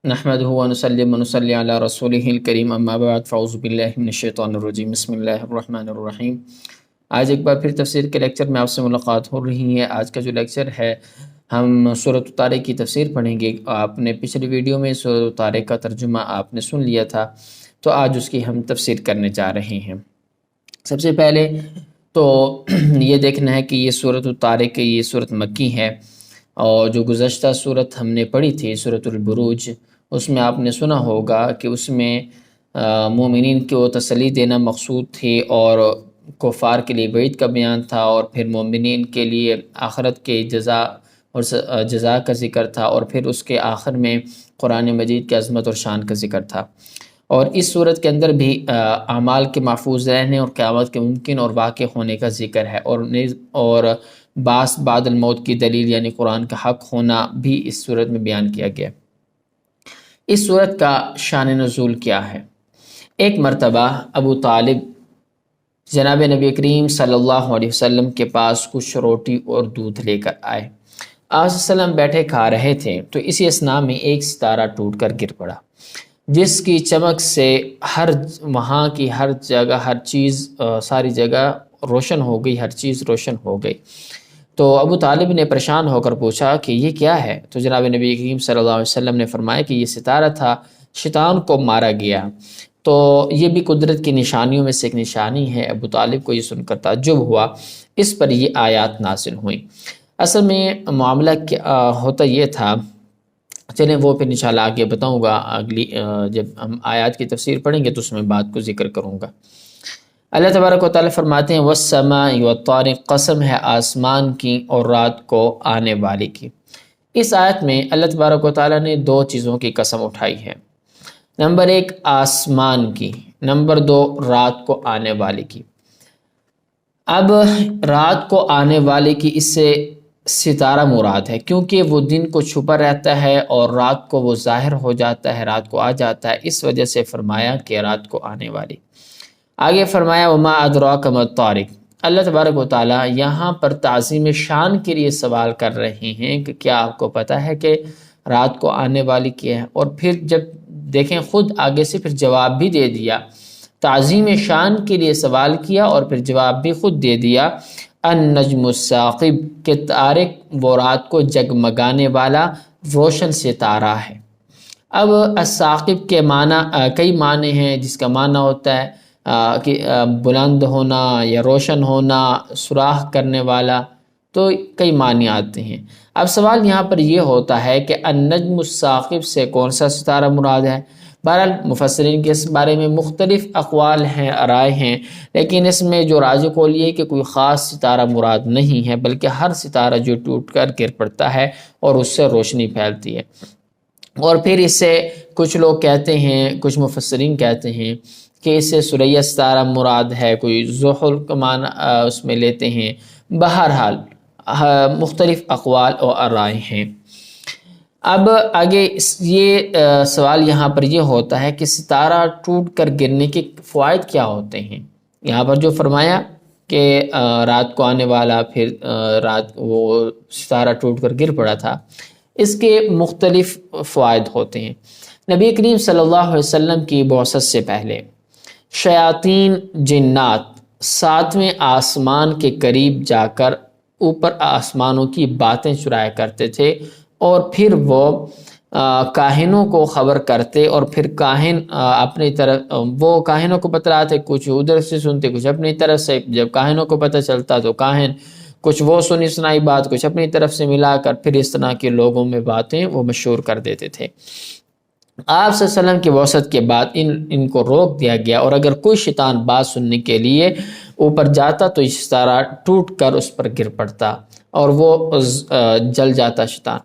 نحمدہ و نصلی و نصلی علی رسولہ الکریم اما بعد فاعوذ باللہ من الشیطان الرجیم بسم اللہ الرحمن الرحیم۔ آج ایک بار پھر تفسیر کے لیکچر میں آپ سے ملاقات ہو رہی ہے۔ آج کا جو لیکچر ہے ہم سورۃ طارق کی تفسیر پڑھیں گے۔ آپ نے پچھلی ویڈیو میں سورۃ طارق کا ترجمہ آپ نے سن لیا تھا، تو آج اس کی ہم تفسیر کرنے جا رہے ہیں۔ سب سے پہلے تو یہ دیکھنا ہے کہ یہ سورۃ طارق یہ سورۃ مکی ہے، اور جو گزشتہ سورت ہم نے پڑھی تھی سورۃ البروج، اس میں آپ نے سنا ہوگا کہ اس میں مومنین کو تسلی دینا مقصود تھی، اور کفار کے لیے وعید کا بیان تھا، اور پھر مومنین کے لیے آخرت کے جزا کا ذکر تھا، اور پھر اس کے آخر میں قرآن مجید کی عظمت اور شان کا ذکر تھا۔ اور اس صورت کے اندر بھی اعمال کے محفوظ رہنے اور قیامت کے ممکن اور واقع ہونے کا ذکر ہے، اور بعث بعد الموت کی دلیل یعنی قرآن کا حق ہونا بھی اس صورت میں بیان کیا گیا۔ اس صورت کا شان نزول کیا ہے؟ ایک مرتبہ ابو طالب جناب نبی کریم صلی اللہ علیہ وسلم کے پاس کچھ روٹی اور دودھ لے کر آئے۔ آپ صلی اللہ علیہ وسلم بیٹھے کھا رہے تھے تو اسی اثناء میں ایک ستارہ ٹوٹ کر گر پڑا، جس کی چمک سے وہاں کی ہر جگہ ہر چیز ساری جگہ روشن ہو گئی، ہر چیز روشن ہو گئی۔ تو ابو طالب نے پریشان ہو کر پوچھا کہ یہ کیا ہے؟ تو جناب نبی کریم صلی اللہ علیہ وسلم نے فرمایا کہ یہ ستارہ تھا، شیطان کو مارا گیا۔ تو یہ بھی قدرت کی نشانیوں میں سے ایک نشانی ہے۔ ابو طالب کو یہ سن کر تعجب ہوا، اس پر یہ آیات نازل ہوئیں۔ اصل میں معاملہ ہوتا یہ تھا، چلیں وہ پھر انشاءاللہ آگے بتاؤں گا، اگلی جب ہم آیات کی تفسیر پڑھیں گے تو اس میں بات کو ذکر کروں گا۔ اللہ تبارک و تعالیٰ فرماتے ہیں وَالسَّمَاءِ وَالطَّارِقِ، قسم ہے آسمان کی اور رات کو آنے والی کی۔ اس آیت میں اللہ تبارک و تعالیٰ نے دو چیزوں کی قسم اٹھائی ہے، نمبر ایک آسمان کی، نمبر دو رات کو آنے والی کی۔ اب رات کو آنے والے کی اس سے ستارہ مراد ہے، کیونکہ وہ دن کو چھپا رہتا ہے اور رات کو وہ ظاہر ہو جاتا ہے، رات کو آ جاتا ہے، اس وجہ سے فرمایا کہ رات کو آنے والی۔ آگے فرمایا وما ادراک ما الطارق۔ اللہ تبارک و تعالیٰ یہاں پر تعظیم شان کے لیے سوال کر رہے ہیں کہ کیا آپ کو پتہ ہے کہ رات کو آنے والی کیا ہے؟ اور پھر جب دیکھیں خود آگے سے پھر جواب بھی دے دیا، تعظیم شان کے لیے سوال کیا اور پھر جواب بھی خود دے دیا، النجم الثاقب، کہ طارق وہ رات کو جگمگانے والا روشن ستارہ ہے۔ اب الثاقب کے معنی کئی معنی ہیں، جس کا معنی ہوتا ہے کہ بلند ہونا یا روشن ہونا، سوراخ کرنے والا، تو کئی معنی آتے ہیں۔ اب سوال یہاں پر یہ ہوتا ہے کہ النجم الثاقب سے کون سا ستارہ مراد ہے؟ بہرحال مفسرین کے اس بارے میں مختلف اقوال ہیں، رائے ہیں، لیکن اس میں جو راجح قول یہ کہ کوئی خاص ستارہ مراد نہیں ہے، بلکہ ہر ستارہ جو ٹوٹ کر گر پڑتا ہے اور اس سے روشنی پھیلتی ہے۔ اور پھر اس سے کچھ لوگ کہتے ہیں، کچھ مفسرین کہتے ہیں کہ اس سے ثریا ستارہ مراد ہے، کوئی زحل کا معنی اس میں لیتے ہیں۔ بہرحال مختلف اقوال اور رائے ہیں۔ اب آگے یہ سوال یہاں پر یہ ہوتا ہے کہ ستارہ ٹوٹ کر گرنے کے فوائد کیا ہوتے ہیں؟ یہاں پر جو فرمایا کہ رات کو آنے والا، پھر رات وہ ستارہ ٹوٹ کر گر پڑا تھا، اس کے مختلف فوائد ہوتے ہیں۔ نبی کریم صلی اللہ علیہ وسلم کی بعثت سے پہلے شیاطین جنات 7ویں آسمان کے قریب جا کر اوپر آسمانوں کی باتیں چرایا کرتے تھے، اور پھر وہ کاہنوں کو خبر کرتے، اور پھر کاہن اپنی طرف وہ کاہنوں کو بتلاتے، کچھ ادھر سے سنتے کچھ اپنی طرف سے۔ جب کاہنوں کو پتہ چلتا تو کاہن کچھ وہ سنی سنائی بات کچھ اپنی طرف سے ملا کر پھر اس طرح کے لوگوں میں باتیں وہ مشہور کر دیتے تھے۔ آپ صلی اللہ علیہ وسلم کی بعثت کے بعد ان کو روک دیا گیا، اور اگر کوئی شیطان بات سننے کے لیے اوپر جاتا تو یہ ستارہ ٹوٹ کر اس پر گر پڑتا اور وہ جل جاتا شیطان۔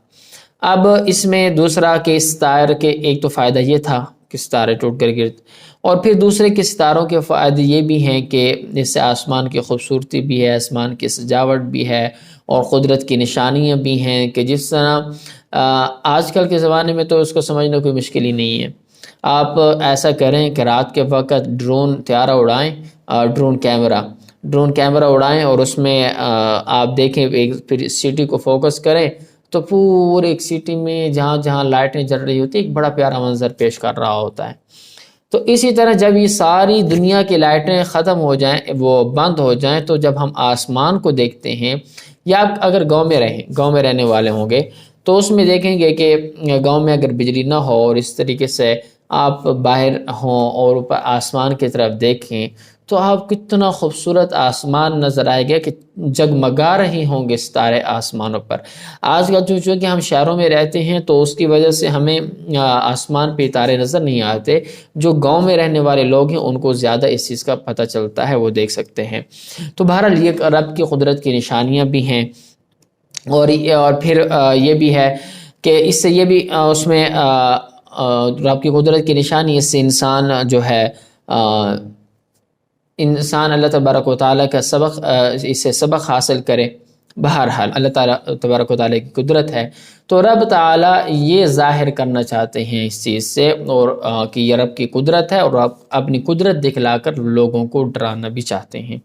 اب اس میں دوسرا کہ ستارے کے ایک تو فائدہ یہ تھا کہ ستارے ٹوٹ کر گرتے، اور پھر دوسرے کے ستاروں کے فائدے یہ بھی ہیں کہ اس سے آسمان کی خوبصورتی بھی ہے، آسمان کی سجاوٹ بھی ہے، اور قدرت کی نشانیاں بھی ہیں کہ جس طرح آج کل کے زمانے میں تو اس کو سمجھنا کوئی مشکل ہی نہیں ہے۔ آپ ایسا کریں کہ رات کے وقت ڈرون طیارہ اڑائیں، ڈرون کیمرہ اڑائیں، اور اس میں آپ دیکھیں پھر سٹی کو فوکس کریں تو پورے ایک سٹی میں جہاں جہاں لائٹیں جل رہی ہوتی ایک بڑا پیارا منظر پیش کر رہا ہوتا ہے۔ تو اسی طرح جب یہ ساری دنیا کی لائٹیں ختم ہو جائیں، وہ بند ہو جائیں، تو جب ہم آسمان کو دیکھتے ہیں، یا اگر گاؤں میں رہنے والے ہوں گے تو اس میں دیکھیں گے کہ گاؤں میں اگر بجلی نہ ہو اور اس طریقے سے آپ باہر ہوں اور اوپر آسمان کی طرف دیکھیں تو آپ کتنا خوبصورت آسمان نظر آئے گا کہ جگمگا رہی ہوں گے ستارے آسمانوں پر۔ آج کل چونکہ ہم شہروں میں رہتے ہیں تو اس کی وجہ سے ہمیں آسمان پہ تارے نظر نہیں آتے، جو گاؤں میں رہنے والے لوگ ہیں ان کو زیادہ اس چیز کا پتہ چلتا ہے، وہ دیکھ سکتے ہیں۔ تو بہرحال یہ رب کی قدرت کی نشانیاں بھی ہیں، اور پھر یہ بھی ہے کہ اس سے یہ بھی اس میں رب کی قدرت کی نشانی، اس سے انسان جو ہے انسان اللہ تبارک و تعالیٰ کا اس سے سبق حاصل کرے۔ بہرحال اللہ تعالیٰ تبارک و تعالیٰ کی قدرت ہے، تو رب تعالیٰ یہ ظاہر کرنا چاہتے ہیں اس چیز سے، اور کہ یہ رب کی قدرت ہے، اور رب اپنی قدرت دکھلا کر لوگوں کو ڈرانا بھی چاہتے ہیں۔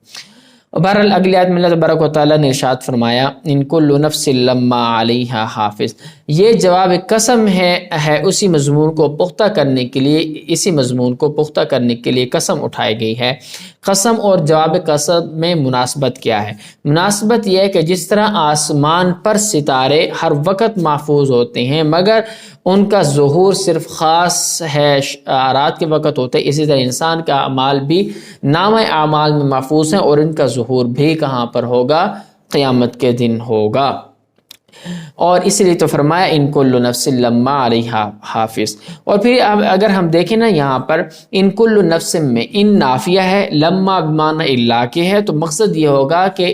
بہرحال اگلی آیت میں اللہ تبارک و تعالیٰ نے ارشاد فرمایا ان کل نفس لما علیہا حافظ، یہ جواب قسم ہے اسی مضمون کو پختہ کرنے کے لیے، اسی مضمون کو پختہ کرنے کے لیے قسم اٹھائی گئی ہے۔ قسم اور جواب قسم میں مناسبت کیا ہے؟ مناسبت یہ ہے کہ جس طرح آسمان پر ستارے ہر وقت محفوظ ہوتے ہیں مگر ان کا ظہور صرف خاص ہے رات کے وقت ہوتا ہے، اسی طرح انسان کا اعمال بھی نامہ اعمال میں محفوظ ہیں، اور ان کا ظہور بھی کہاں پر ہوگا؟ قیامت کے دن ہوگا۔ اور اس لیے تو فرمایا ان کل نفس لما علیہا حافظ۔ اور پھر اگر ہم دیکھیں نا یہاں پر ان کل نفس میں ان نافیہ ہے، لما بمعنی اللہ کے ہے، تو مقصد یہ ہوگا کہ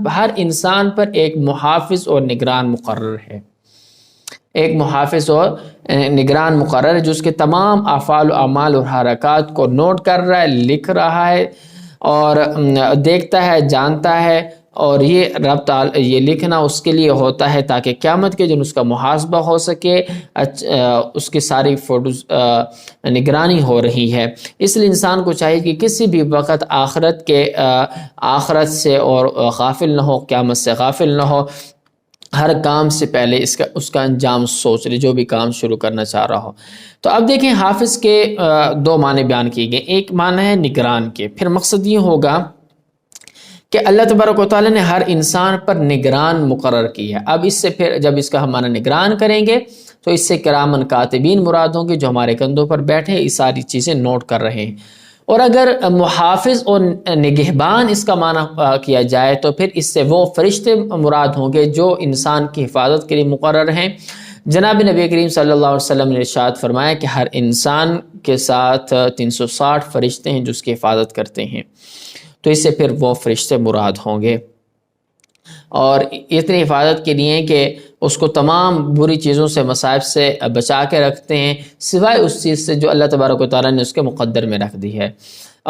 ہر انسان پر ایک محافظ اور نگران مقرر ہے، ایک محافظ اور نگران مقرر ہے جو اس کے تمام افعال و اعمال اور حرکات کو نوٹ کر رہا ہے، لکھ رہا ہے اور دیکھتا ہے، جانتا ہے۔ اور یہ رب تعالی یہ لکھنا اس کے لیے ہوتا ہے تاکہ قیامت کے دن اس کا محاسبہ ہو سکے، اس کی ساری فوٹوز نگرانی ہو رہی ہے۔ اس لیے انسان کو چاہیے کہ کسی بھی وقت آخرت سے اور غافل نہ ہو، قیامت سے غافل نہ ہو، ہر کام سے پہلے اس کا انجام سوچ لے جو بھی کام شروع کرنا چاہ رہا ہو۔ تو اب دیکھیں حافظ کے دو معنی بیان کیے گئے، ایک معنی ہے نگران کے، پھر مقصد یہ ہوگا کہ اللہ تبارک و تعالیٰ نے ہر انسان پر نگران مقرر کی ہے۔ اب اس سے پھر جب اس کا ہم معنی نگران کریں گے تو اس سے کرامن کاتبین مراد ہوں گے جو ہمارے کندھوں پر بیٹھے یہ ساری چیزیں نوٹ کر رہے ہیں۔ اور اگر محافظ اور نگہبان اس کا معنی کیا جائے تو پھر اس سے وہ فرشتے مراد ہوں گے جو انسان کی حفاظت کے لیے مقرر ہیں۔ جناب نبی کریم صلی اللہ علیہ وسلم نے ارشاد فرمایا کہ ہر انسان کے ساتھ 360 فرشتے ہیں جو اس کی حفاظت کرتے ہیں، تو اس سے پھر وہ فرشتے مراد ہوں گے، اور اتنی حفاظت کے لیے کہ اس کو تمام بری چیزوں سے مصائب سے بچا کے رکھتے ہیں سوائے اس چیز سے جو اللہ تبارک و تعالیٰ نے اس کے مقدر میں رکھ دی ہے۔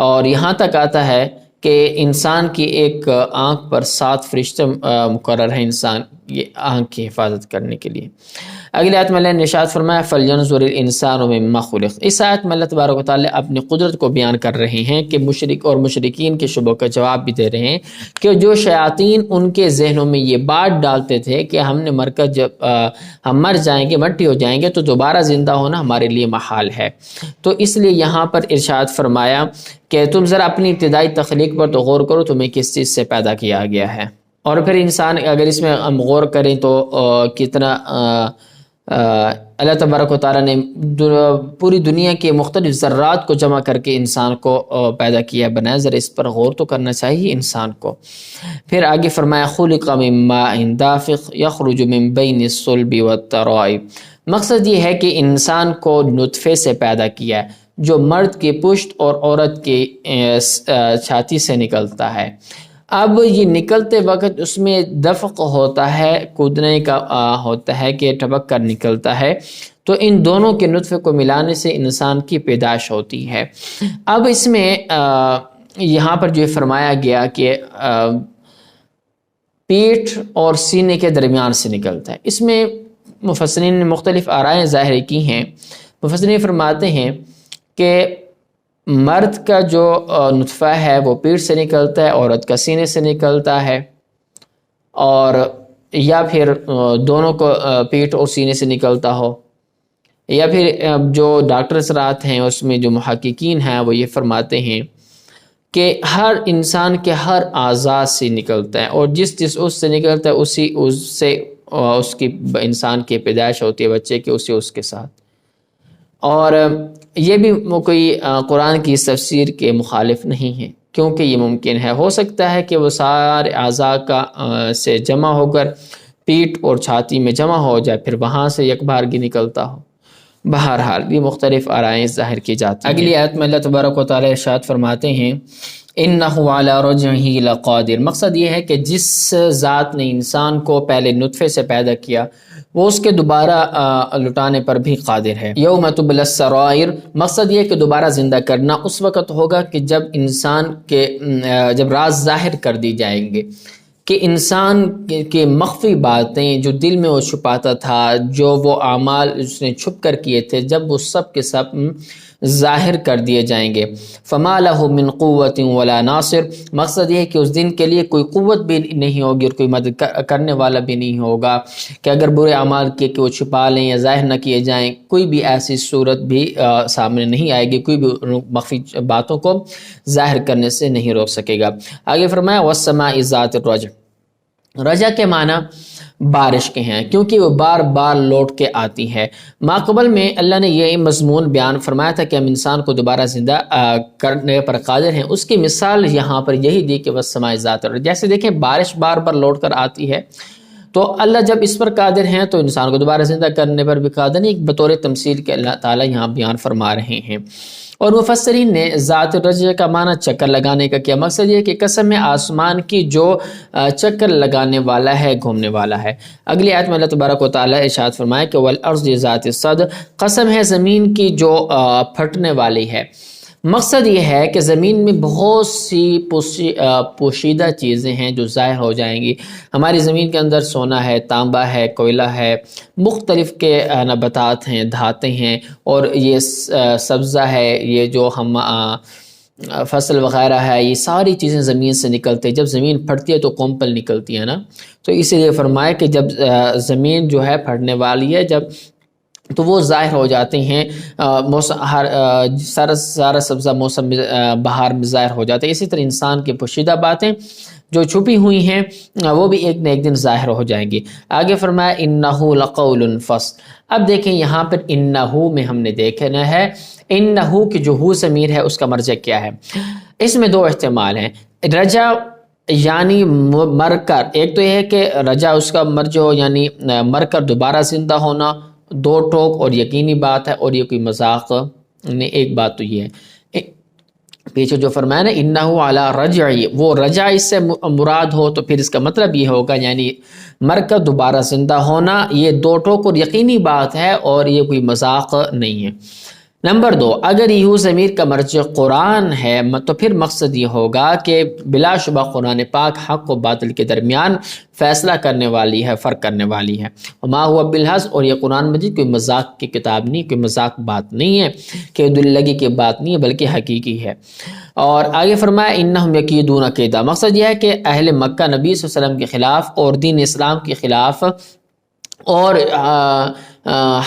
اور یہاں تک آتا ہے کہ انسان کی ایک آنکھ پر 7 فرشتے مقرر ہیں انسان یہ آنکھ کی حفاظت کرنے کے لیے۔ اگلی آیت میں اللہ نے ارشاد فرمایا فَلْيَنْظُرِ الْإِنسَانُ مِمَّا خُلِقَ۔ اس آیت میں اللہ تبارک و تعالیٰ اپنی قدرت کو بیان کر رہے ہیں کہ مشرکین کے شبہوں کا جواب بھی دے رہے ہیں کہ جو شیاطین ان کے ذہنوں میں یہ بات ڈالتے تھے کہ ہم نے مر کر جب ہم مر جائیں گے، مٹی ہو جائیں گے، تو دوبارہ زندہ ہونا ہمارے لیے محال ہے۔ تو اس لیے یہاں پر ارشاد فرمایا کہ تم ذرا اپنی ابتدائی تخلیق پر تو غور کرو، تمہیں کس چیز سے پیدا کیا گیا ہے۔ اور پھر انسان اگر اس میں ہم غور کریں تو کتنا اللہ تبارک و تعالیٰ نے پوری دنیا کے مختلف ذرات کو جمع کر کے انسان کو پیدا کیا، بنایا، ذرا اس پر غور تو کرنا چاہیے انسان کو۔ پھر آگے فرمایا خلق من ماء دافق یخرج من بین الصلب والترائب۔ مقصد یہ ہے کہ انسان کو نطفے سے پیدا کیا ہے جو مرد کی پشت اور عورت کی چھاتی سے نکلتا ہے۔ اب یہ نکلتے وقت اس میں دفق ہوتا ہے، کودنے کا ہوتا ہے کہ ٹپک کر نکلتا ہے، تو ان دونوں کے نطفے کو ملانے سے انسان کی پیدائش ہوتی ہے۔ اب اس میں یہاں پر جو فرمایا گیا کہ پیٹھ اور سینے کے درمیان سے نکلتا ہے، اس میں مفسرین نے مختلف آرائیں ظاہر کی ہیں۔ مفسرین فرماتے ہیں کہ مرد کا جو نطفہ ہے وہ پیٹھ سے نکلتا ہے، عورت کا سینے سے نکلتا ہے، اور یا پھر دونوں کو پیٹھ اور سینے سے نکلتا ہو، یا پھر جو ڈاکٹر اثرات ہیں اس میں جو محققین ہیں وہ یہ فرماتے ہیں کہ ہر انسان کے ہر اعضاء سے نکلتا ہے، اور جس اس سے نکلتا ہے اسی اس سے اس کی انسان کی پیدائش ہوتی ہے بچے کی، اسی اس کے ساتھ. اور یہ بھی کوئی قرآن کی اس تفسیر کے مخالف نہیں ہے، کیونکہ یہ ممکن ہے، ہو سکتا ہے کہ وہ سارے اعضاء کا سے جمع ہو کر پیٹھ اور چھاتی میں جمع ہو جائے، پھر وہاں سے یک بارگی نکلتا ہو. بہرحال یہ مختلف آرائیں ظاہر کی جاتی ہیں. اگلی آیت میں اللہ تبارک و تعالی ارشاد فرماتے ہیں اِنَّهُ عَلَىٰ رَجْعِهِ لَقَادِرٌ. مقصد یہ ہے کہ جس ذات نے انسان کو پہلے نطفے سے پیدا کیا وہ اس کے دوبارہ لٹانے پر بھی قادر ہے. یوم تبلی السرائر، مقصد یہ ہے کہ دوبارہ زندہ کرنا اس وقت ہوگا کہ جب انسان کے جب راز ظاہر کر دی جائیں گے، کہ انسان کے مخفی باتیں جو دل میں وہ چھپاتا تھا، جو وہ اعمال اس نے چھپ کر کیے تھے، جب وہ سب کے سب ظاہر کر دیے جائیں گے. فما له من قوت ولا ناصر، مقصد یہ ہے کہ اس دن کے لیے کوئی قوت بھی نہیں ہوگی اور کوئی مدد کرنے والا بھی نہیں ہوگا، کہ اگر برے اعمال کے کہ وہ چھپا لیں یا ظاہر نہ کیے جائیں، کوئی بھی ایسی صورت بھی سامنے نہیں آئے گی، کوئی بھی مخفی باتوں کو ظاہر کرنے سے نہیں روک سکے گا. آگے فرمایا والسماء ذات الرجع. رجع کے معنی بارش کے ہیں، کیونکہ وہ بار بار لوٹ کے آتی ہے. ماقبل میں اللہ نے یہ مضمون بیان فرمایا تھا کہ ہم انسان کو دوبارہ زندہ کرنے پر قادر ہیں. اس کی مثال یہاں پر یہی دی کہ والسماء ذات الرجع. جیسے دیکھیں بارش بار بار لوٹ کر آتی ہے، تو اللہ جب اس پر قادر ہیں تو انسان کو دوبارہ زندہ کرنے پر بھی قادر نہیں. ایک بطور تمثیل کے اللہ تعالیٰ یہاں بیان فرما رہے ہیں. اور مفسرین نے ذات الرجع کا معنی چکر لگانے کا کیا. مقصد یہ کہ قسم ہے آسمان کی جو چکر لگانے والا ہے، گھومنے والا ہے. اگلی آیت میں اللہ تبارک و تعالیٰ ارشاد فرمایا کہ والارض ذات الصدع، قسم ہے زمین کی جو پھٹنے والی ہے. مقصد یہ ہے کہ زمین میں بہت سی پوشیدہ چیزیں ہیں جو ظاہر ہو جائیں گی. ہماری زمین کے اندر سونا ہے، تانبا ہے، کوئلہ ہے، مختلف کے نباتات ہیں، دھاتیں ہیں، اور یہ سبزہ ہے، یہ جو ہم فصل وغیرہ ہے، یہ ساری چیزیں زمین سے نکلتے ہیں. جب زمین پھٹتی ہے تو کمپل نکلتی ہے نا، تو اسی لیے فرمایا کہ جب زمین جو ہے پھٹنے والی ہے جب تو وہ ظاہر ہو جاتے ہیں. سارا سبزہ موسم بہار میں ظاہر ہو جاتے ہیں. اسی طرح انسان کی پوشیدہ باتیں جو چھپی ہوئی ہیں وہ بھی ایک نہ ایک دن ظاہر ہو جائیں گی. آگے فرمایا انہو لقول فصل. اب دیکھیں یہاں پر انہو میں ہم نے دیکھنا ہے انہو کی جو ہو ضمیر ہے اس کا مرجع کیا ہے. اس میں دو احتمال ہیں. رجع یعنی مر کر، ایک تو یہ ہے کہ رجع اس کا مرجع ہو یعنی مر کر دوبارہ زندہ ہونا، دو ٹوک اور یقینی بات ہے، اور یہ کوئی مذاق نہیں. ایک بات تو یہ ہے پیچھے جو فرمایا نا انہو علی رجعی، وہ رجع اس سے مراد ہو تو پھر اس کا مطلب یہ ہوگا یعنی مر کر دوبارہ زندہ ہونا. یہ دو ٹوک اور یقینی بات ہے اور یہ کوئی مذاق نہیں ہے. نمبر 2، اگر یہ ضمیر کا مرجع قرآن ہے تو پھر مقصد یہ ہوگا کہ بلا شبہ قرآن پاک حق و باطل کے درمیان فیصلہ کرنے والی ہے، فرق کرنے والی ہے. وما ہوا بالحظ، اور یہ قرآن مجید کوئی مذاق کی کتاب نہیں، کوئی مذاق بات نہیں ہے، کہ دل لگی کی بات نہیں ہے، بلکہ حقیقی ہے. اور آگے فرمایا انہم یکیدون کیدا. مقصد یہ ہے کہ اہل مکہ نبی صلی اللہ علیہ وسلم کے خلاف اور دین اسلام کے خلاف اور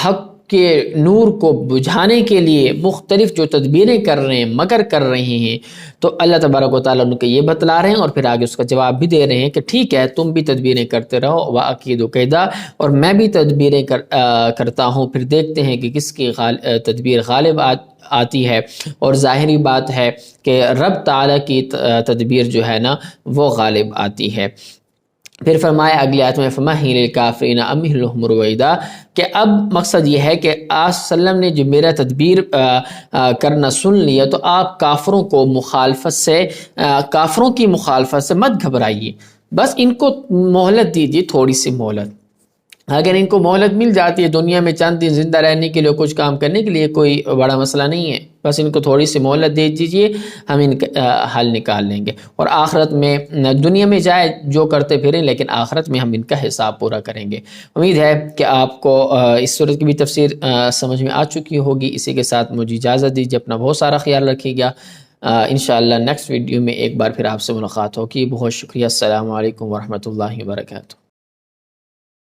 حق کے نور کو بجھانے کے لیے مختلف جو تدبیریں کر رہے ہیں، مکر کر رہے ہیں، تو اللہ تبارک و تعالیٰ ان کو یہ بتلا رہے ہیں اور پھر آگے اس کا جواب بھی دے رہے ہیں کہ ٹھیک ہے تم بھی تدبیریں کرتے رہو، وَأَكِيدُ كَيْدًا، اور میں بھی تدبیریں کرتا ہوں، پھر دیکھتے ہیں کہ کس کی تدبیر غالب آتی ہے. اور ظاہری بات ہے کہ رب تعالیٰ کی تدبیر جو ہے نا وہ غالب آتی ہے. پھر فرمایا اگلی آیت میں فَمَهِّلِ الْكَافِرِينَ أَمْهِلْهُمْ رُوَيْدًا، کہ اب مقصد یہ ہے کہ آپ صلی اللہ علیہ وسلم نے جو میرا تدبیر کرنا سن لیا تو آپ کافروں کی مخالفت سے مت گھبرائیے، بس ان کو مہلت دیجیے، تھوڑی سی مہلت. اگر ان کو مہلت مل جاتی ہے دنیا میں چند دن زندہ رہنے کے لیے، کچھ کام کرنے کے لیے، کوئی بڑا مسئلہ نہیں ہے، بس ان کو تھوڑی سی مہلت دے دیجیے، ہم ان کا حل نکال لیں گے. اور آخرت میں دنیا میں جائے جو کرتے پھریں، لیکن آخرت میں ہم ان کا حساب پورا کریں گے. امید ہے کہ آپ کو اس صورت کی بھی تفسیر سمجھ میں آ چکی ہوگی. اسی کے ساتھ مجھے اجازت دیجیے، اپنا بہت سارا خیال رکھیے گا. انشاءاللہ نیکسٹ ویڈیو میں ایک بار پھر آپ سے ملاقات ہوگی. بہت شکریہ. السلام علیکم ورحمۃ اللہ وبرکاتہ.